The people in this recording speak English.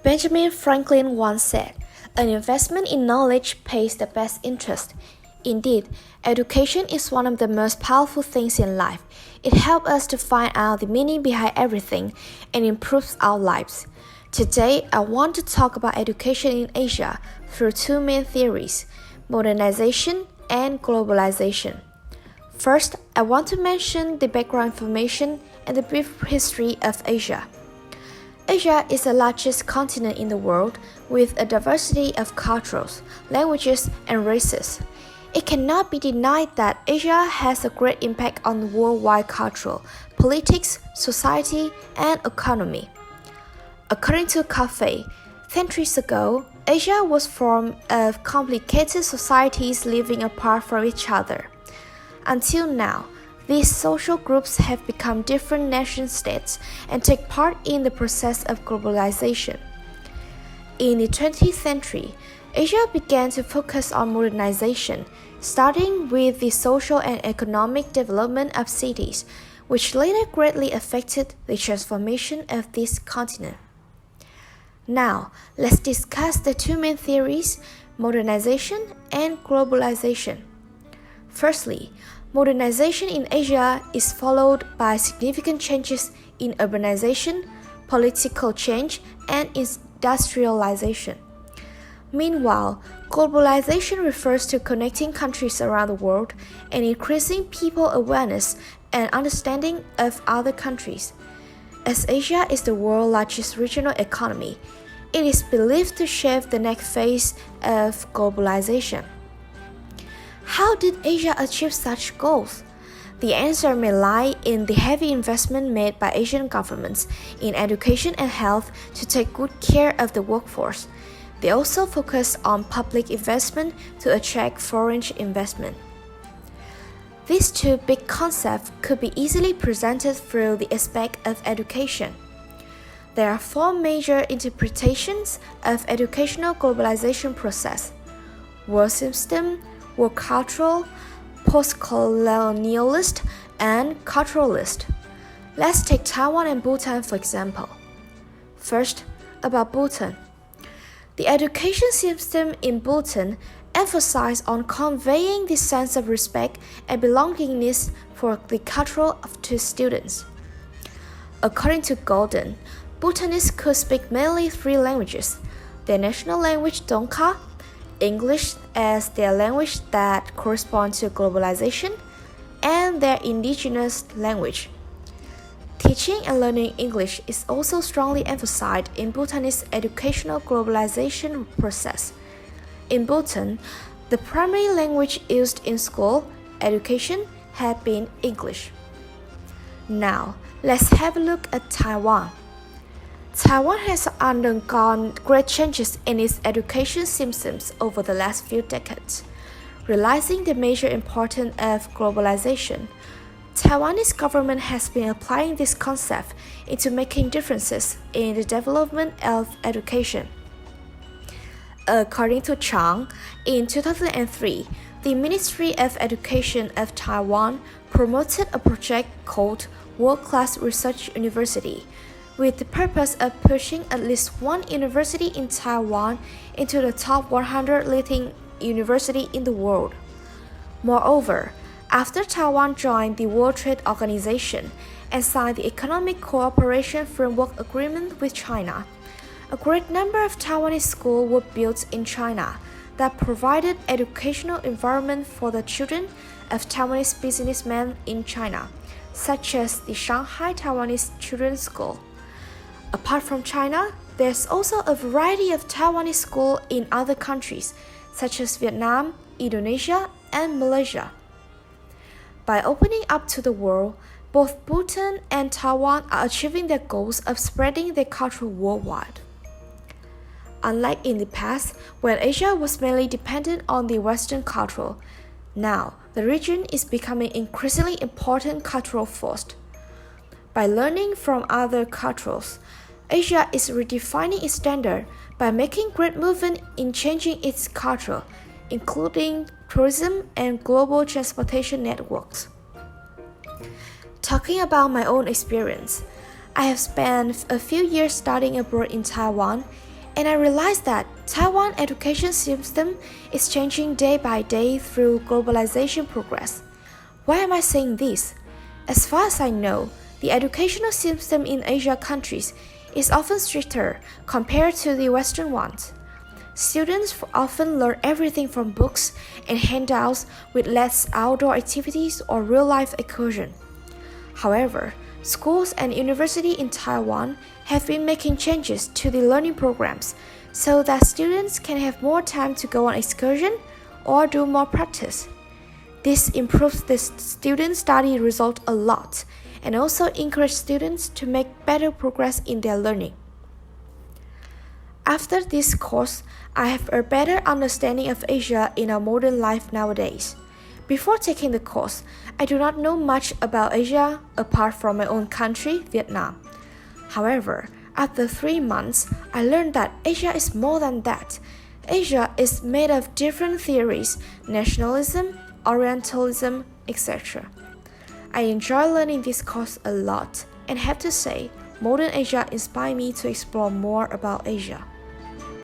Benjamin Franklin once said, "An investment in knowledge pays the best interest." Indeed, education is one of the most powerful things in life. It helps us to find out the meaning behind everything and improves our lives. Today, I want to talk about education in Asia through two main theories: modernization and globalization. First, I want to mention the background information and the brief history of Asia. Asia is the largest continent in the world with a diversity of cultures, languages, and races. It cannot be denied that Asia has a great impact on worldwide culture, politics, society, and economy. According to Cafe, centuries ago, Asia was formed of complicated societies living apart from each other. Until now, these social groups have become different nation-states and take part in the process of globalization. In the 20th century, Asia began to focus on modernization, starting with the social and economic development of cities, which later greatly affected the transformation of this continent. Now, let's discuss the two main theories, modernization and globalization. Firstly, modernization in Asia is followed by significant changes in urbanization, political change, and industrialization. Meanwhile, globalization refers to connecting countries around the world and increasing people's awareness and understanding of other countries. As Asia is the world's largest regional economy, it is believed to shape the next phase of globalization. How did Asia achieve such goals? The answer may lie in the heavy investment made by Asian governments in education and health to take good care of the workforce. They also focus on public investment to attract foreign investment. These two big concepts could be easily presented through the aspect of education. There are four major interpretations of educational globalization process: world system, world cultural, post-colonialist, and culturalist. Let's take Taiwan and Bhutan for example. First, about Bhutan. The education system in Bhutan emphasizes on conveying the sense of respect and belongingness for the culture to students. According to Golden, Bhutanese could speak mainly three languages: their national language Dongka, English as their language that corresponds to globalization, and their indigenous language. Teaching and learning English is also strongly emphasized in Bhutanese educational globalization process. In Bhutan, the primary language used in school education had been English. Now, let's have a look at Taiwan. Taiwan has undergone great changes in its education systems over the last few decades. Realizing the major importance of globalization, Taiwanese government has been applying this concept into making differences in the development of education. According to Chang, in 2003, the Ministry of Education of Taiwan promoted a project called World Class Research University, with the purpose of pushing at least one university in Taiwan into the top 100 leading universities in the world. Moreover, after Taiwan joined the World Trade Organization and signed the Economic Cooperation Framework Agreement with China, a great number of Taiwanese schools were built in China that provided educational environment for the children of Taiwanese businessmen in China, such as the Shanghai Taiwanese Children's School. Apart from China, there's also a variety of Taiwanese schools in other countries, such as Vietnam, Indonesia, and Malaysia. By opening up to the world, both Bhutan and Taiwan are achieving their goals of spreading their culture worldwide. Unlike in the past, when Asia was mainly dependent on the Western culture, now the region is becoming an increasingly important cultural force. By learning from other cultures, Asia is redefining its standard by making great movement in changing its culture, including tourism and global transportation networks. Talking about my own experience, I have spent a few years studying abroad in Taiwan, and I realized that Taiwan education system is changing day by day through globalization progress. Why am I saying this? As far as I know, the educational system in Asia countries is often stricter compared to the Western ones. Students often learn everything from books and handouts with less outdoor activities or real-life incursion. However, schools and universities in Taiwan have been making changes to the learning programs so that students can have more time to go on excursion or do more practice. This improves the student study result a lot and also encourages students to make better progress in their learning. After this course, I have a better understanding of Asia in our modern life nowadays. Before taking the course, I do not know much about Asia apart from my own country, Vietnam. However, after 3 months, I learned that Asia is more than that. Asia is made of different theories, nationalism, Orientalism, etc. I enjoy learning this course a lot and have to say, modern Asia inspired me to explore more about Asia.